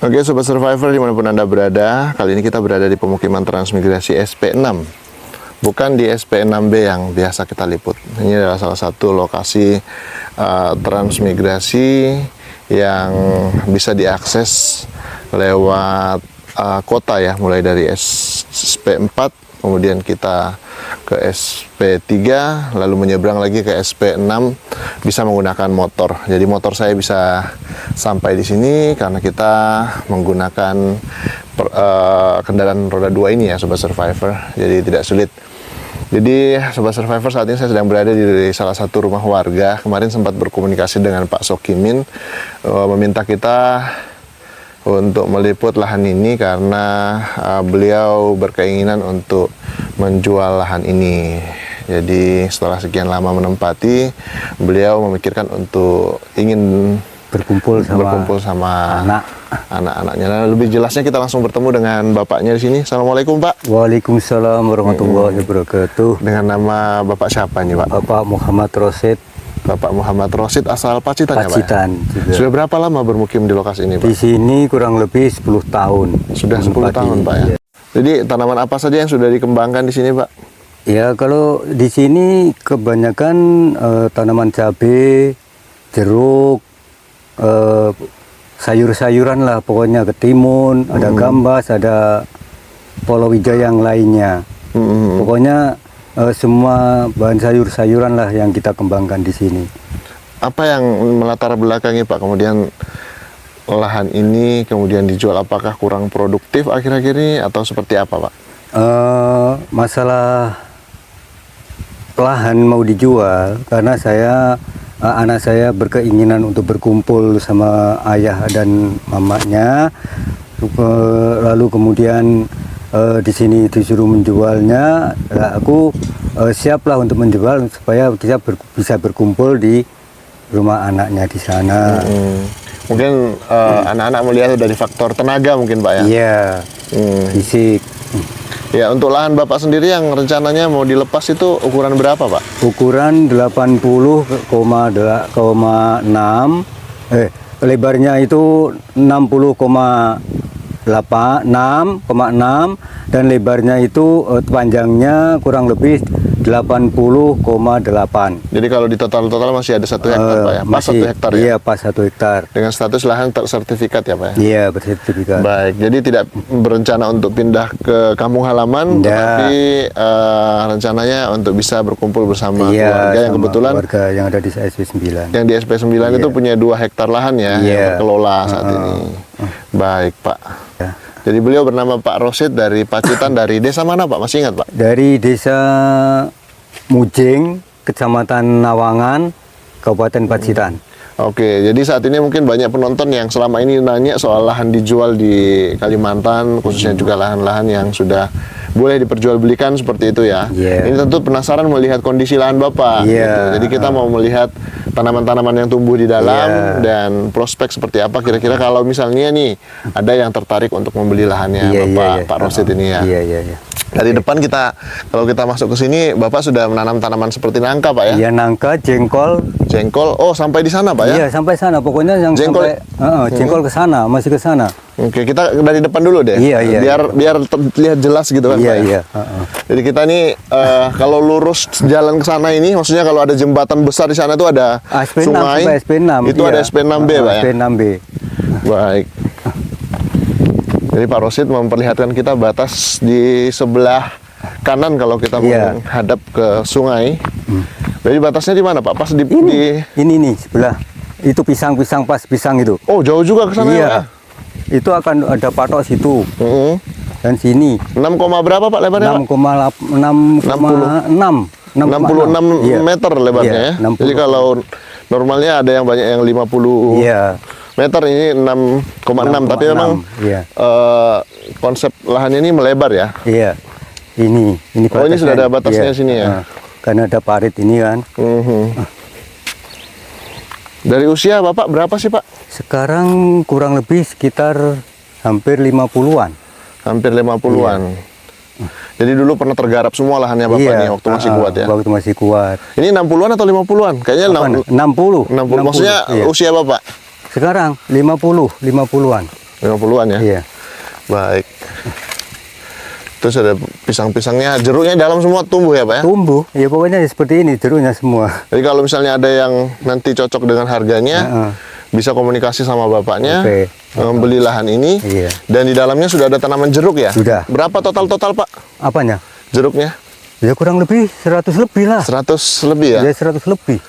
Oke Sobat Survivor dimanapun Anda berada, kali ini kita berada di pemukiman transmigrasi SP6. Bukan di SP6B yang biasa kita liput. Ini adalah salah satu lokasi transmigrasi yang bisa diakses lewat kota ya, mulai dari SP4, kemudian kita ke SP3, lalu menyeberang lagi ke SP6 bisa menggunakan motor. Jadi motor saya bisa sampai di sini karena kita menggunakan kendaraan roda 2 ini ya Sobat Survivor. Jadi tidak sulit. Jadi Sobat Survivor, saat ini saya sedang berada di salah satu rumah warga. Kemarin sempat berkomunikasi dengan Pak Sokimin, meminta kita untuk meliput lahan ini karena beliau berkeinginan untuk menjual lahan ini. Jadi setelah sekian lama menempati, beliau memikirkan untuk ingin berkumpul sama anak-anaknya. Nah, lebih jelasnya kita langsung bertemu dengan bapaknya di sini. Assalamualaikum Pak. Waalaikumsalam warahmatullahi wabarakatuh. Dengan nama Bapak siapa nih Pak? Bapak Muhammad Rosid. Bapak Muhammad Rosid asal Pacitan ya Pak? Pacitan juga. Sudah berapa lama bermukim di lokasi ini Pak? Di sini kurang lebih 10 tahun. Sudah 10 tahun Pak ya? Ya. Jadi tanaman apa saja yang sudah dikembangkan di sini Pak? Ya, kalau di sini kebanyakan tanaman cabai, jeruk, sayur-sayuran lah pokoknya, ketimun, ada gambas, ada palawija yang lainnya. Pokoknya semua bahan sayur-sayuran lah yang kita kembangkan di sini. Apa yang melatar belakangi Pak kemudian lahan ini kemudian dijual? Apakah kurang produktif akhir-akhir ini atau seperti apa Pak? Masalah lahan mau dijual karena anak saya berkeinginan untuk berkumpul sama ayah dan mamanya, lalu kemudian di sini disuruh menjualnya. Aku siaplah untuk menjual supaya kita bisa berkumpul di rumah anaknya di sana. Mungkin anak-anak melihat dari faktor tenaga mungkin Pak ya? Iya, fisik. Ya, untuk lahan Bapak sendiri yang rencananya mau dilepas itu ukuran berapa Pak? Ukuran 80,6, lebarnya itu 60,6, dan lebarnya itu panjangnya kurang lebih 80,8. Jadi kalau di total masih ada 1 hektar Pak ya? Pas 1 hektar ya? Iya, pas 1 hektar. Dengan status lahan tersertifikat ya Pak ya? Iya, bersertifikat. Baik, jadi tidak berencana untuk pindah ke kampung halaman, tetapi rencananya untuk bisa berkumpul bersama keluarga yang kebetulan keluarga yang ada di SP9. Yang di SP9 itu punya 2 hektar lahan ya, yang berkelola saat ini. Baik Pak. Ya. Jadi beliau bernama Pak Rosid dari Pacitan, dari desa mana Pak? Masih ingat Pak? Dari desa Mujeng, Kecamatan Nawangan, Kabupaten Pacitan. Oke, jadi saat ini mungkin banyak penonton yang selama ini nanya soal lahan dijual di Kalimantan, khususnya juga lahan-lahan yang sudah boleh diperjualbelikan seperti itu ya. Ini tentu penasaran melihat kondisi lahan Bapak. Gitu. Jadi kita mau melihat tanaman-tanaman yang tumbuh di dalam dan prospek seperti apa kira-kira kalau misalnya nih ada yang tertarik untuk membeli lahannya Bapak Pak Rosid ini ya. Dari depan kalau kita masuk ke sini, Bapak sudah menanam tanaman seperti nangka Pak ya? Iya, nangka, jengkol. Jengkol, oh sampai di sana Pak ya? Iya, sampai sana. Pokoknya yang jengkol, sampai jengkol ke sana, masih ke sana. Oke, kita dari depan dulu deh. Biar terlihat jelas gitu kan Pak ya? Jadi kita nih kalau lurus jalan ke sana ini, maksudnya kalau ada jembatan besar di sana itu ada SP6, sungai. SP6. Itu ada SP6B Pak ya? SP6B. Baik. Jadi Pak Rosid memperlihatkan kita batas di sebelah kanan kalau kita menghadap ke sungai. Jadi batasnya di mana Pak? Pas di ini nih sebelah. Itu pisang-pisang, pas pisang itu. Oh, jauh juga ke sana ya? Itu akan ada patok situ. Dan sini. 6, berapa Pak lebarnya? 6,6 meter lebarnya ya. 60. Jadi kalau normalnya ada yang banyak yang 50 meter, ini 6,6, tapi memang konsep lahannya ini melebar ya. Iya. Ini oh, ini sudah ada batasnya sini ya. Karena ada parit ini kan. Dari usia Bapak berapa sih Pak? Sekarang kurang lebih sekitar hampir 50-an. Hampir 50-an. Jadi dulu pernah tergarap semua lahannya Bapak nih waktu masih kuat ya? Waktu masih kuat. Ini 60-an atau 50-an? Kayaknya 60. 60. Maksudnya usia Bapak? Sekarang 50-an. 50-an ya? Iya. Baik. Terus ada pisang-pisangnya, jeruknya dalam semua tumbuh ya Pak ya? Tumbuh, ya pokoknya seperti ini jeruknya semua. Jadi kalau misalnya ada yang nanti cocok dengan harganya, bisa komunikasi sama bapaknya, Oke. membeli lahan ini, Iya. dan di dalamnya sudah ada tanaman jeruk ya? Sudah. Berapa total Pak Apanya? jeruknya? Ya kurang lebih 100 lebih lah. 100 lebih ya? Ya 100 lebih.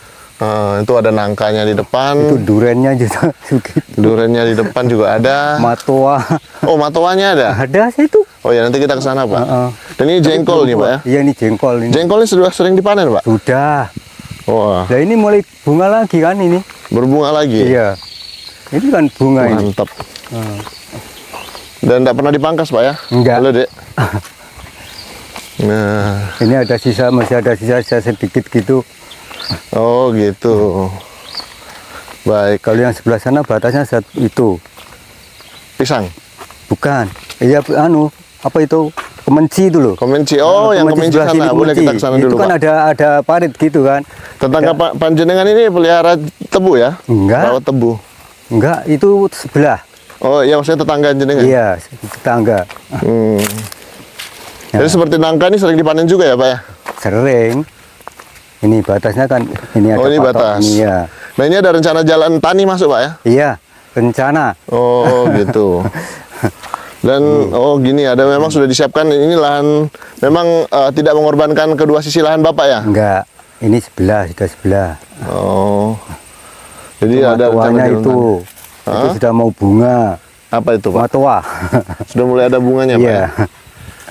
Itu ada nangkanya di depan, Itu durennya juga sedikit. durennya di depan juga ada. Matoa. Oh, matoanya ada? Ada sih itu. Oh ya, nanti kita ke sana Pak. Heeh. Dan ini jengkol nih Pak ya? Iya, ini jengkol ini. Jengkol ini sudah sering dipanen Pak? Sudah. Wah, Nah ini mulai bunga lagi kan ini. berbunga lagi? Iya. Ini kan bunga ini. Mantap. Dan tidak pernah dipangkas Pak ya? Enggak. Halo Dek. Nah, Ini ada sisa, masih ada sisa sedikit gitu. oh gitu. Baik, Kalau yang sebelah sana batasnya itu. pisang. Bukan. Iya, apa itu? Kemenci itu loh. Kemenci. Oh, yang kemenci sebelah sini, sana. Boleh kemenci. kita ke sana Itu dulu kan Pak. ada parit gitu kan. Tetangga Panjenengan ini pelihara tebu ya? Enggak. Rawat tebu. Enggak, itu sebelah. Oh iya, maksudnya tetangga jenengan? Iya, tetangga. Hmm. Ya. Jadi seperti nangka ini sering dipanen juga ya Pak ya? Sering. Ini batasnya kan ini ada Oh, ini patok batas. ini ya. Nah ini ada rencana jalan tani masuk Pak ya? Iya, rencana. Oh gitu. Dan oh gini, ada memang sudah disiapkan ini lahan, memang tidak mengorbankan kedua sisi lahan Bapak ya? Enggak, ini sebelah, sudah sebelah. Oh. Jadi ada rencana Matoanya jalan itu. tani. Itu sudah mau bunga. Apa itu Pak? Matoa. Sudah mulai ada bunganya Pak Iya. ya?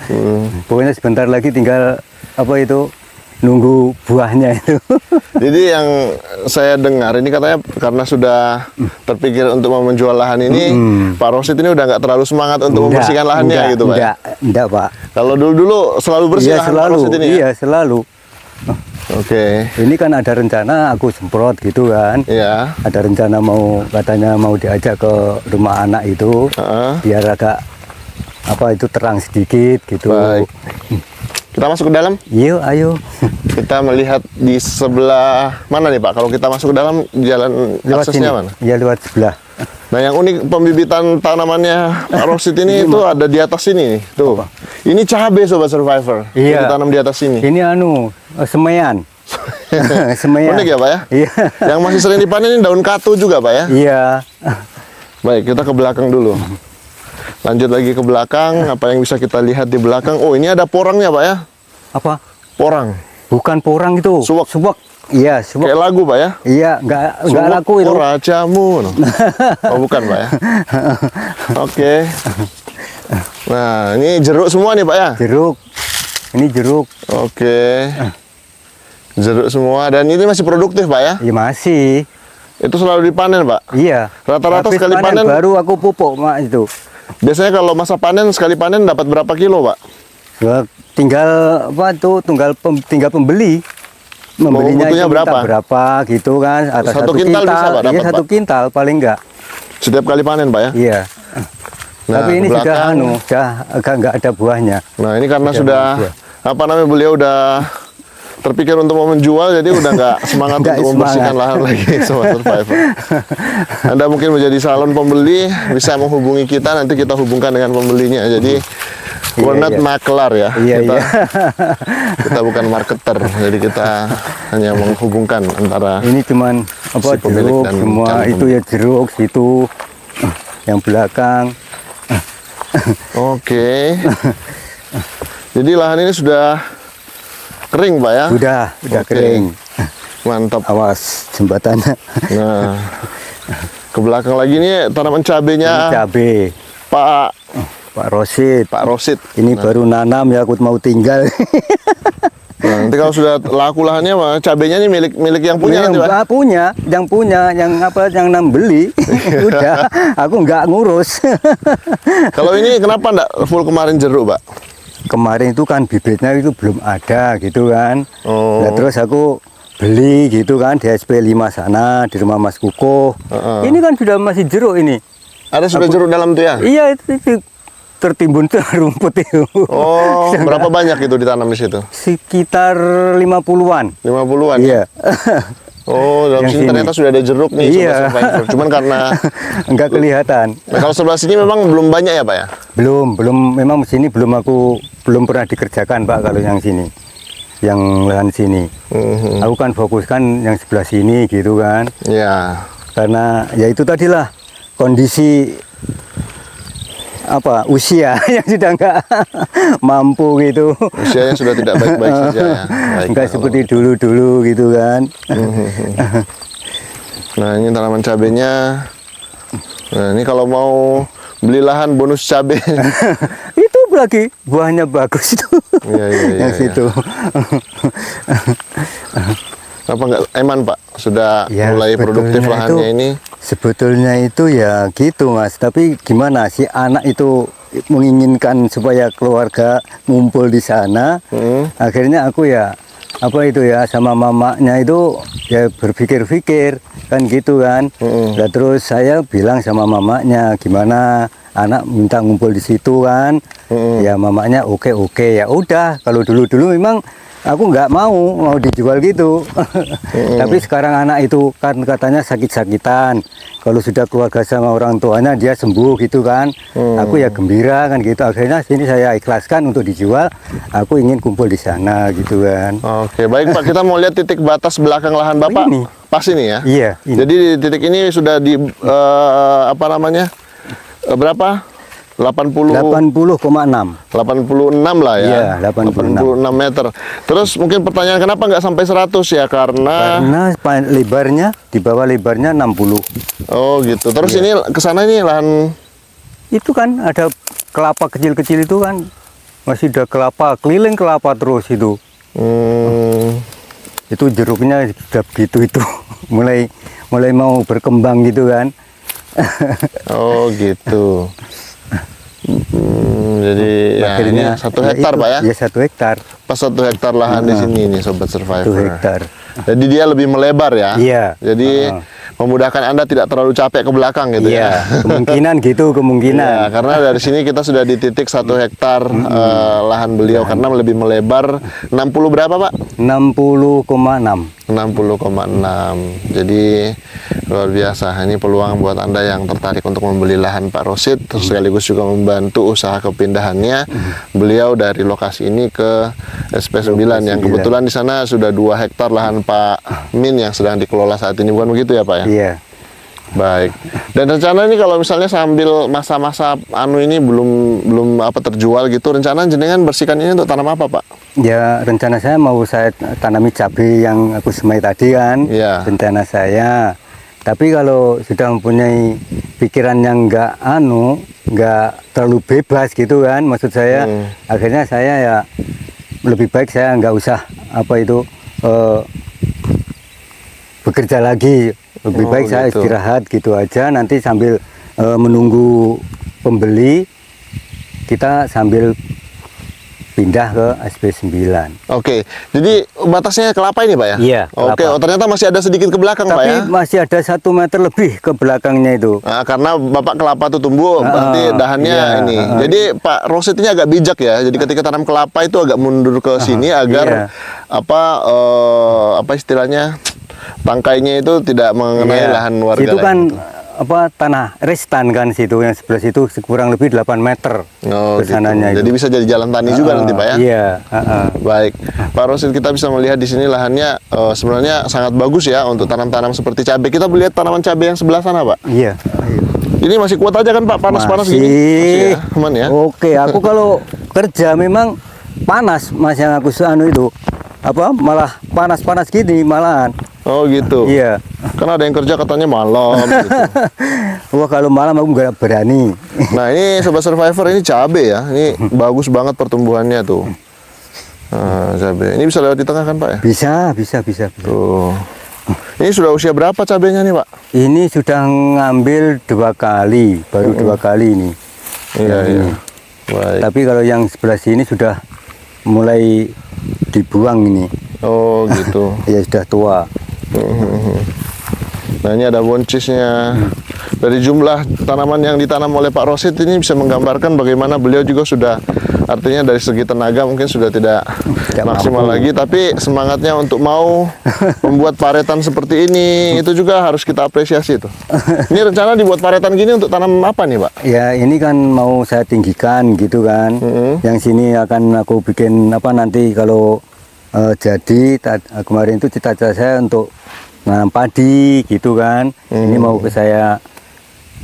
Hmm. Pokoknya sebentar lagi tinggal apa itu nunggu buahnya itu. Jadi yang saya dengar ini katanya karena sudah terpikir untuk mau menjual lahan ini, Pak Rosid ini udah nggak terlalu semangat untuk membersihkan lahannya gitu Pak? Enggak Pak. Kalau dulu-dulu selalu bersih Iya lahan Pak selalu, Rosid ini ya? iya selalu. Oke. Ini kan ada rencana aku semprot gitu kan. Iya. Ada rencana katanya mau diajak ke rumah anak itu, Heeh. biar agak apa itu terang sedikit gitu. Baik. Kita masuk ke dalam. Yuk, ayo. Kita melihat di sebelah mana nih Pak? Kalau kita masuk ke dalam, jalan Lewat sini. aksesnya mana? Ya lewat sebelah. Nah yang unik pembibitan tanamannya Pak Rosid ini itu ada di atas sini nih. Tuh. Ini cabai Sobat Survivor. Yang Iya. ditanam di atas sini. Ini semean. Semean. Unik ya Pak ya? Iya. Yang masih sering dipanen ini daun katu juga Pak ya? Iya. Baik, kita ke belakang dulu. Lanjut lagi ke belakang, apa yang bisa kita lihat di belakang? Oh, ini ada porangnya Pak ya? Apa? Porang. Bukan porang itu. Suwak. Suwak. Iya, suwak. Kayak lagu Pak ya? Iya, enggak laku itu. Rajamu. Oh, bukan Pak ya? Oke. Nah, ini jeruk semua nih Pak ya? Jeruk. Ini jeruk. Oke. Jeruk semua, dan ini masih produktif Pak ya? Ya masih. Itu selalu dipanen Pak? Iya. Rata-rata Habis sekali panen, baru aku pupuk mak itu. biasanya kalau masa panen, sekali panen dapat berapa kilo Pak? Ya, tinggal apa tuh? Tinggal pembeli. Membelinya butuhnya itu minta berapa? gitu kan? Atau Satu kintal bisa, Pak, Iya, dapat, satu Pak? kintal paling enggak. Setiap kali panen Pak ya? Iya. Nah, Tapi ini ke sudah belakang. sudah agak enggak ada buahnya. Nah ini karena Sudah sudah bagus, apa namanya, beliau udah terpikir untuk mau menjual, jadi udah nggak semangat Nggak untuk membersihkan semangat. lahan lagi Sobat Survivor. Anda mungkin menjadi salon pembeli, bisa menghubungi kita, nanti kita hubungkan dengan pembelinya. Jadi we're not iya. maklar ya, Iya, kita, iya. kita bukan marketer, jadi kita hanya menghubungkan antara Ini cuman apa si pemilik jeruk dan semua calon itu ya jeruk situ yang belakang. Oke. Jadi lahan ini sudah kering Pak ya? Udah Oke. kering. Mantap. Awas jembatannya. Nah, ke belakang lagi nih tanaman Ini cabenya cabe. Pak Rosid. Pak Rosid. Ini baru nanam ya, aku mau tinggal. Nah, nanti kalau sudah laku lahannya, mah cabenya ini milik yang punya nanti Pak. yang punya, yang beli. Udah, aku nggak ngurus. Kalau ini kenapa enggak full kemarin jeruk Pak? Kemarin itu kan bibitnya itu belum ada gitu kan. Oh. Nah, terus aku beli gitu kan di SP5 sana di rumah Mas Kuko. Ini kan sudah masih jeruk ini. Ada sudah jeruk dalam tuh ya? Iya itu tertimbun tuh rumput itu. Oh, berapa banyak itu ditanam di situ? Sekitar 50-an. 50-an. Iya. Oh, dalam Yang sini sini. ternyata sudah ada jeruk nih, Iya. Sobat Survivor. Cuman karena Nggak kelihatan. nah, kalau sebelah sini memang belum banyak ya Pak ya? Belum memang sini belum pernah dikerjakan Pak kalau yang sini. Yang lahan sini. Aku kan fokuskan yang sebelah sini gitu kan. Ya. Karena ya itu tadilah kondisi apa usia yang sudah nggak mampu gitu. Usianya sudah tidak baik-baik saja ya. Baik, Nggak kalau seperti dulu gitu kan. Nah, ini tanaman cabenya. Nah, ini kalau mau beli lahan bonus cabe. Itu lagi buahnya bagus itu. Iya, Yang situ. Apa enggak eman Pak? Sudah Ya, mulai produktif sebetulnya lahannya ini. Sebetulnya itu ya gitu Mas. Tapi gimana si anak itu menginginkan supaya keluarga ngumpul di sana. Akhirnya aku ya apa itu ya sama mamanya itu ya berpikir-pikir kan gitu kan. Nah, terus saya bilang sama mamanya gimana anak minta ngumpul di situ kan. Ya mamanya oke ya udah kalau dulu memang aku nggak mau dijual gitu. Tapi sekarang anak itu kan katanya sakit-sakitan. Kalau sudah keluarga sama orang tuanya dia sembuh gitu kan. Aku ya gembira kan gitu. Akhirnya sini saya ikhlaskan untuk dijual. Aku ingin kumpul di sana gitu kan. Oke, baik Pak. Kita mau lihat titik batas belakang lahan Bapak. ini. Pas ini ya? Iya. Ini. Jadi di titik ini sudah di apa namanya? Berapa? 80 80,6. 86 lah ya. Iya, 86. 86 meter. Terus mungkin pertanyaan kenapa nggak sampai 100 ya? Karena Lebarnya di bawah lebarnya 60. oh gitu. Terus ini ke sana ini lahan Itu kan ada kelapa kecil-kecil itu kan masih ada kelapa, keliling kelapa terus itu. Itu jeruknya sudah begitu itu mulai mau berkembang gitu kan. oh gitu. Jadi ya, ini 1 hektar itu, Pak ya? Ya 1 hektar. Pas 1 hektar lahan di sini nih Sobat 1 Survivor. hektar. Jadi dia lebih melebar ya? Iya. Jadi memudahkan Anda tidak terlalu capek ke belakang gitu Iya, ya? kemungkinan gitu, Ya, kemungkinan. karena dari sini kita sudah di titik 1 hektar lahan beliau karena lebih melebar 60 berapa Pak? 60,6. 60,6. Jadi luar biasa. Ini peluang buat Anda yang tertarik untuk membeli lahan Pak Rosid terus sekaligus juga membantu usaha kepindahannya beliau dari lokasi ini ke SP9 yang kebetulan di sana sudah 2 hektar lahan Pak Min yang sedang dikelola saat ini, bukan begitu ya Pak ya? Iya. Baik. Dan rencana ini kalau misalnya sambil masa-masa ini belum apa terjual gitu, rencana jenengan bersihkan ini untuk tanam apa Pak? Ya rencana saya mau saya tanami cabai yang aku semai tadi kan. Iya. Rencana saya. Tapi kalau sudah mempunyai pikiran yang nggak terlalu bebas gitu kan, maksud saya, akhirnya saya ya lebih baik saya nggak usah apa itu bekerja lagi. Lebih baik saya gitu. istirahat gitu aja. Nanti sambil menunggu pembeli, kita sambil pindah ke SP9. Oke, jadi batasnya kelapa ini Pak ya? Iya, Oke, kelapa. oh, ternyata masih ada sedikit ke belakang Pak ya? Tapi masih ada 1 meter lebih ke belakangnya itu. Nah, karena Bapak kelapa itu tumbuh, berarti dahannya iya, ini. Jadi Pak Rosid ini agak bijak ya. Jadi ketika tanam kelapa itu agak mundur ke sini agar apa istilahnya tangkainya itu tidak mengenai lahan warga. Itu kan gitu. apa tanah restan kan situ yang sebelah situ kurang lebih 8 meter Oh, ke sananya gitu. itu. Jadi bisa jadi jalan tani juga nanti Pak ya? Iya. Baik, Pak Rosid, kita bisa melihat di sini lahannya sebenarnya sangat bagus ya untuk tanam-tanam seperti cabai. Kita melihat tanaman cabai yang sebelah sana Pak. Iya. Ini masih kuat aja kan Pak, panas-panas gini? Masih ya, aman ya? Oke, aku kalau kerja memang panas Mas yang aku itu. Apa malah panas-panas gini malahan. Oh gitu. Iya. Karena ada yang kerja katanya malam gitu. Wah kalau malam aku nggak berani. Nah ini Sobat Survivor, ini cabai ya. Ini bagus banget pertumbuhannya tuh. Nah, cabai. Ini bisa lewat di tengah kan Pak ya? Bisa. Tuh. Ini sudah usia berapa cabainya nih Pak? Ini sudah ngambil 2 kali, baru 2 kali ini. Iya, Yang iya. ini. Baik. Tapi kalau yang sebelah sini sudah mulai dibuang ini. Oh gitu. Ya sudah tua. Nah, ini ada boncisnya. Dari jumlah tanaman yang ditanam oleh Pak Rosid ini bisa menggambarkan bagaimana beliau juga sudah, artinya dari segi tenaga mungkin sudah tidak maksimal lagi, tapi semangatnya untuk mau membuat paretan seperti ini itu juga harus kita apresiasi tuh. Ini rencana dibuat paretan gini untuk tanam apa nih, Pak? Ya, ini kan mau saya tinggikan gitu kan. Yang sini akan aku bikin apa nanti kalau jadi kemarin itu cita-cita saya untuk nanam padi gitu kan. Ini mau ke saya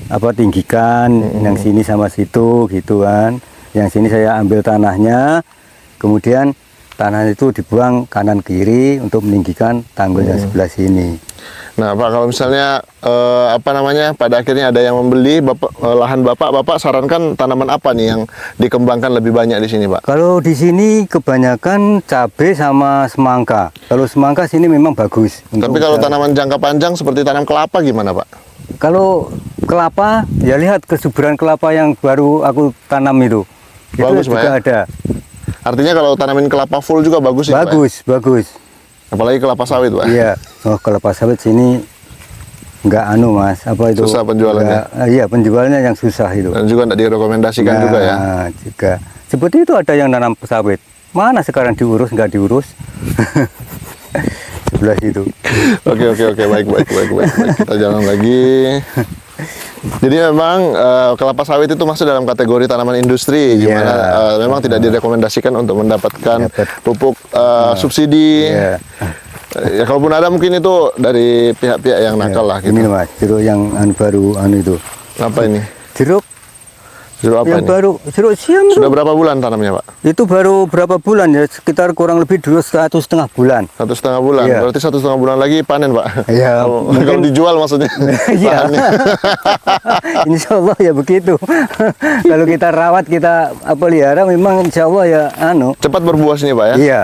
apa tinggikan yang sini sama situ gitu kan. Yang sini saya ambil tanahnya, kemudian tanah itu dibuang kanan kiri untuk meninggikan tanggul yang sebelah sini. Nah, Pak, kalau misalnya apa namanya, pada akhirnya ada yang membeli lahan Bapak sarankan tanaman apa nih yang dikembangkan lebih banyak di sini, Pak? Kalau di sini kebanyakan cabai sama semangka. Kalau semangka sini memang bagus. Tapi kalau tanaman jangka panjang seperti tanam kelapa gimana, Pak? Kalau kelapa, ya lihat kesuburan kelapa yang baru aku tanam itu. Bagus, itu juga Pak, ya? ada. Artinya kalau tanamin kelapa full juga bagus ya, Pak? Bagus. Apalagi kelapa sawit, Pak? Iya. Oh, kelapa sawit sini nggak Mas. Apa itu? Susah penjualannya? Iya, penjualannya yang susah itu. Dan juga tidak direkomendasikan juga ya? Juga. Seperti itu ada yang nanam sawit. Mana sekarang diurus, nggak diurus. Sebelah situ. Oke, baik. Kita jalan lagi. Jadi memang kelapa sawit itu masuk dalam kategori tanaman industri, di mana memang tidak direkomendasikan untuk mendapatkan pupuk subsidi. Ya, kalaupun ada mungkin itu dari pihak-pihak yang nakal lah gitu. Ini Mas, jeruk yang baru itu. Apa ini? Jeruk apa yang ini? baru, jeruk siam. Sudah berapa bulan tanamnya, Pak? Itu baru berapa bulan ya? Sekitar kurang lebih 1,5 bulan. 1,5 bulan. Iya. Berarti 1,5 bulan lagi panen, Pak? Iya. Kalau dijual maksudnya. Iya. Insya Allah ya begitu. Kalau kita rawat, kita pelihara, memang insya Allah ya cepat berbuah sini, Pak ya? Iya.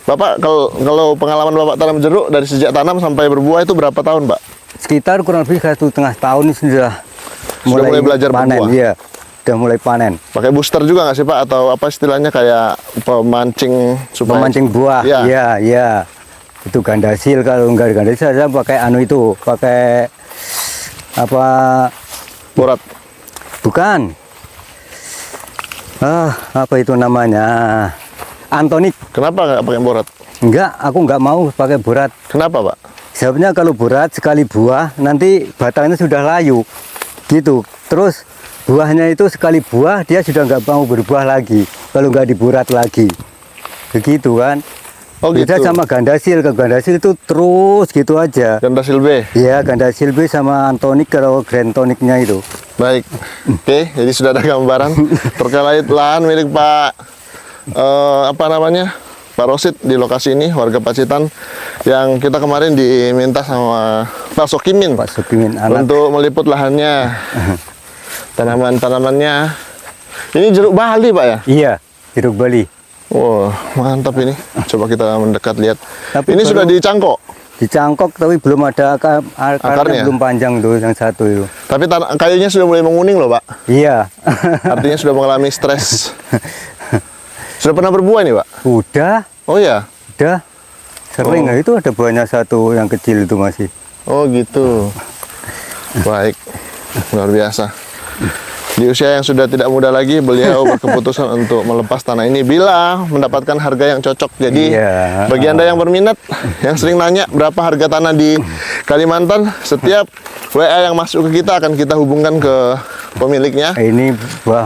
Bapak, kalau pengalaman Bapak tanam jeruk dari sejak tanam sampai berbuah itu berapa tahun, Pak? Sekitar kurang lebih 1,5 tahun ini sudah mulai belajar panen. berbuah? Iya. Sudah mulai panen. Pakai booster juga nggak sih, Pak? Atau apa istilahnya kayak pemancing supaya Memancing buah. Iya. Iya. Itu gandasil. Kalau enggak gandasil saya pakai pakai apa? Borat. Bukan. Apa itu namanya? Antonik. Kenapa nggak pakai borat? Enggak, aku nggak mau pakai borat. Kenapa, Pak? Sebabnya kalau borat sekali buah nanti batangnya sudah layu. Gitu. Terus buahnya itu sekali buah dia sudah nggak mau berbuah lagi kalau nggak diburat lagi, begitu kan? Oh gitu. Beda sama gandasil, ke gandasil itu terus gitu aja. Gandasil B. Iya, gandasil B sama antonik kalau grand toniknya itu. Baik. Oke, jadi sudah ada gambaran terkait lahan milik Pak apa namanya? Pak Rosid di lokasi ini, warga Pacitan, yang kita kemarin diminta sama Pak Sokimin untuk meliput lahannya. Tanaman-tanamannya. Ini jeruk Bali, Pak ya? Iya, jeruk Bali. Wah, mantap ini. Coba kita mendekat lihat. Tapi ini sudah dicangkok? Dicangkok, tapi belum ada akarnya, belum panjang tuh yang satu itu. Tapi kayunya sudah mulai menguning loh, Pak? Iya. Artinya sudah mengalami stres. Sudah pernah berbuah nih, Pak? Udah. Oh ya? Udah. Sering itu ada buahnya satu yang kecil itu masih. Oh gitu. Baik. Luar biasa. Di usia yang sudah tidak muda lagi, beliau berkeputusan untuk melepas tanah ini bila mendapatkan harga yang cocok. Jadi bagi Anda yang berminat, yang sering nanya berapa harga tanah di Kalimantan, setiap WA yang masuk ke kita akan kita hubungkan ke pemiliknya. Ini buah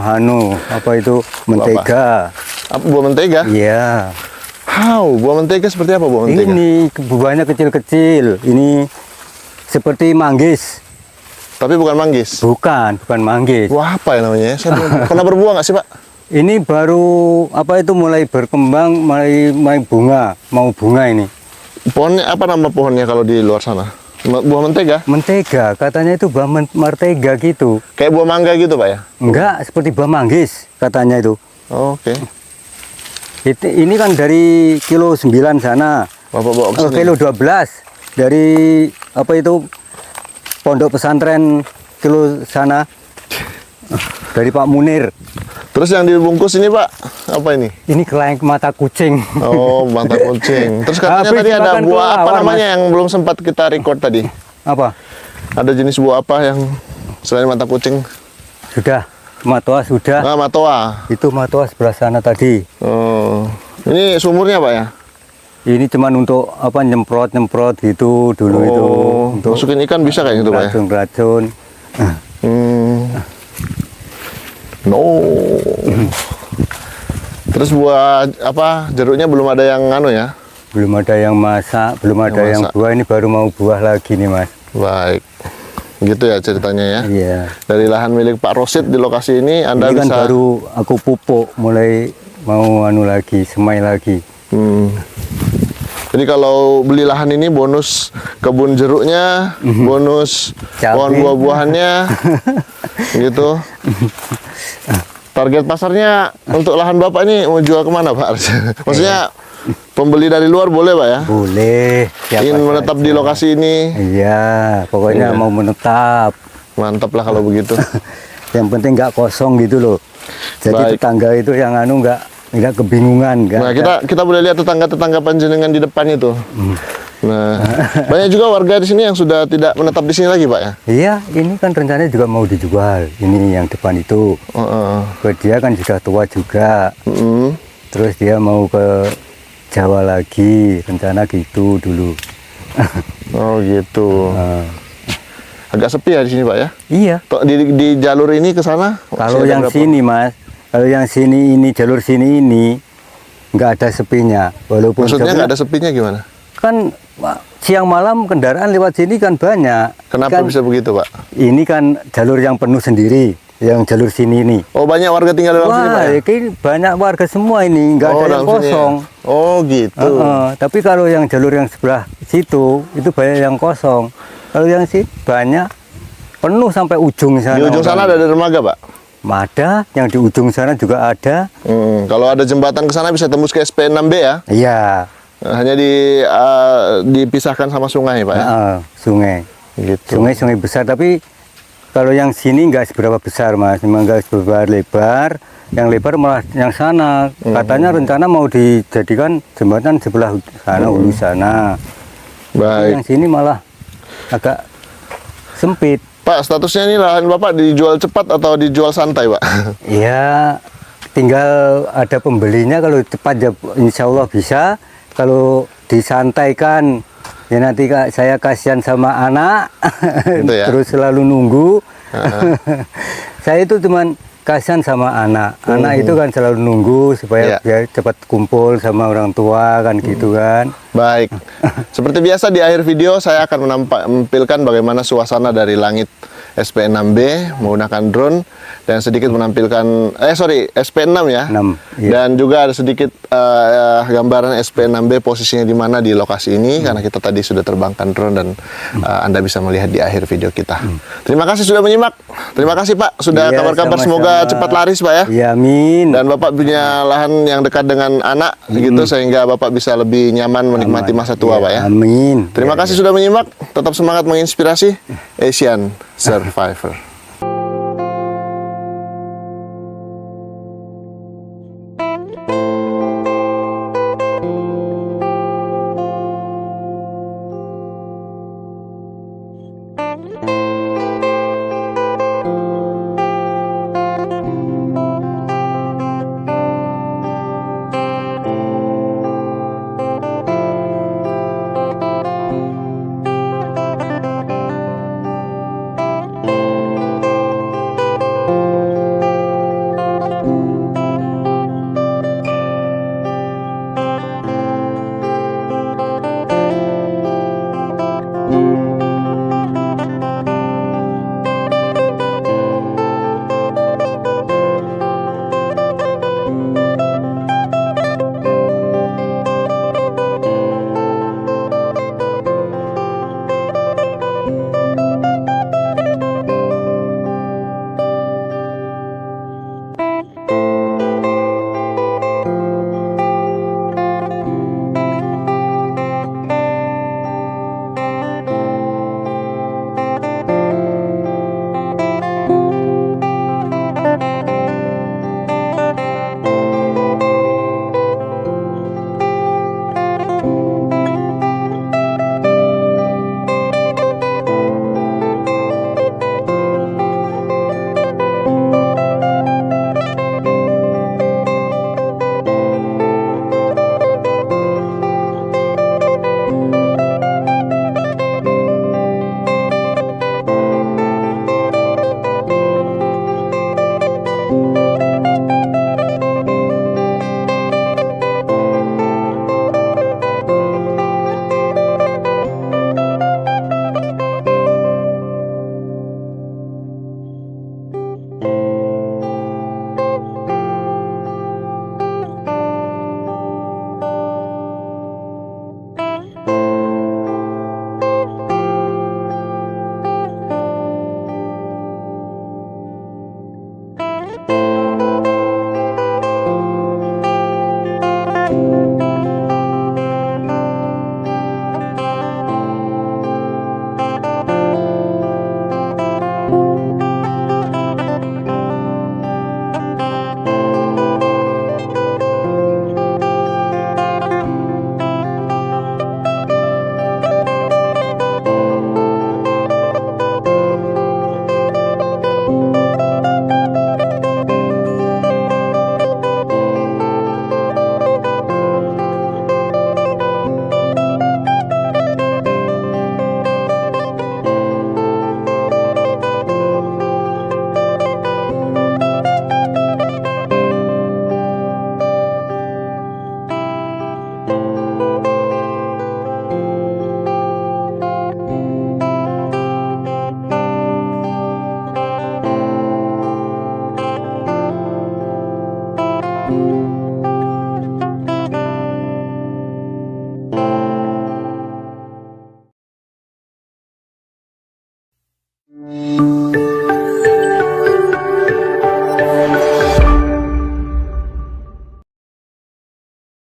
apa itu, mentega. Apa buah mentega? Iya. Buah mentega seperti apa buah mentega? Ini buahnya kecil-kecil. Ini seperti manggis. Tapi bukan manggis? Bukan manggis. Wah, apa ya namanya? Saya pernah berbuah nggak sih, Pak? Ini baru mulai berkembang, mulai bunga, mau bunga ini. Pohonnya apa, nama pohonnya kalau di luar sana? Buah mentega? Mentega, katanya itu buah mentega gitu. Kayak buah mangga gitu, Pak ya? Enggak, seperti buah manggis katanya itu. Oh, oke. Ini kan dari kilo 9 sana. Bapak bawa ke sini. Kilo 12 dari pondok pesantren kilo sana. Dari Pak Munir. Terus yang dibungkus ini, Pak, apa ini? Ini keleng mata kucing. Oh, mata kucing. Terus katanya tadi ada buah apa namanya yang belum sempat kita record tadi? Apa? Ada jenis buah apa yang selain mata kucing? Sudah, matoa sudah. Ah, matoa. Itu matoa sebelah sana tadi. Oh, ini sumurnya Pak ya? Ini cuman untuk apa nyemprot gitu dulu itu. Untuk masukin ikan bisa kayak gitu Pak ya? racun-racun. No. Terus buat apa jeruknya belum ada yang anu ya? Belum ada yang masak, belum ada yang masak. buah. Ini baru mau buah lagi nih Mas. Baik. Gitu ya ceritanya ya. Iya. Dari lahan milik Pak Rosid di lokasi ini Anda Ini kan bisa baru aku pupuk, mulai mau anu lagi, semai lagi. Jadi kalau beli lahan ini bonus kebun jeruknya, bonus Cabai. pohon buah-buahannya, gitu. Target pasarnya untuk lahan Bapak ini mau jual kemana Pak? Maksudnya pembeli dari luar boleh Pak ya? Boleh. siapa Ingin menetap saja. di lokasi ini, Iya, pokoknya Iya. mau menetap. mantap lah kalau begitu. Yang penting nggak kosong gitu loh. Jadi Baik. tetangga itu yang anu nggak kebingungan kan. Nah kita boleh lihat tetangga-tetangga panjenengan di depan itu. Nah banyak juga warga di sini yang sudah tidak menetap di sini lagi Pak ya? Iya, ini kan rencananya juga mau dijual. Ini yang depan itu. Dia kan sudah tua juga. Terus dia mau ke Jawa lagi, rencana gitu dulu. Oh gitu. Agak sepi ya di sini Pak ya? Iya. Di jalur ini ke sana? Kalau masih ada yang berapa? sini Mas, kalau yang sini ini jalur sini ini nggak ada sepinya. Walaupun Maksudnya sepi- nggak ada sepinya gimana? kan siang malam kendaraan lewat sini kan banyak. Kenapa Kan bisa begitu Pak? Ini kan jalur yang penuh sendiri, yang jalur sini ini. Oh banyak warga tinggal dalam sini Pak Wah, ya? ini banyak warga semua ini, nggak ada yang dalam sini ya? kosong. Oh gitu. Tapi kalau yang jalur yang sebelah situ itu banyak yang kosong. Kalau yang sini banyak penuh sampai ujung sana. Di ujung sana ada dermaga Pak? Ada, yang di ujung sana juga ada. Kalau ada jembatan ke sana bisa tembus ke SP6B ya? Iya, Hanya dipisahkan sama sungai Pak ya? sungai. Gitu. Sungai besar, tapi kalau yang sini nggak seberapa besar Mas, memang nggak seberapa lebar. Yang lebar malah yang sana. Katanya rencana mau dijadikan jembatan sebelah sana, hulu sana. Tapi Baik. yang sini malah agak sempit. Pak statusnya ini lahan Bapak dijual cepat atau dijual santai Pak? Ya, tinggal ada pembelinya. Kalau cepat ya insya Allah bisa. Kalau disantaikan ya nanti saya kasihan sama anak, Gitu ya? terus selalu nunggu. Saya itu cuman kasihan sama anak. Anak itu kan selalu nunggu supaya Iya. dia cepat kumpul sama orang tua kan gitu kan. Baik. Seperti biasa di akhir video saya akan menampilkan bagaimana suasana dari langit SP6B menggunakan drone dan sedikit menampilkan SP6 ya. 6, iya. Dan juga ada sedikit gambaran SP6B posisinya di mana di lokasi ini karena kita tadi sudah terbangkan drone dan Anda bisa melihat di akhir video kita. Terima kasih sudah menyimak. Terima kasih Pak sudah Iya, kabar-kabar sama-sama. semoga cepat laris Pak ya. Ya amin. Dan Bapak punya lahan yang dekat dengan anak gitu sehingga Bapak bisa lebih nyaman menikmati masa tua Ya, Pak ya. Amin. Terima kasih sudah menyimak. Tetap semangat menginspirasi. Asian Survivor.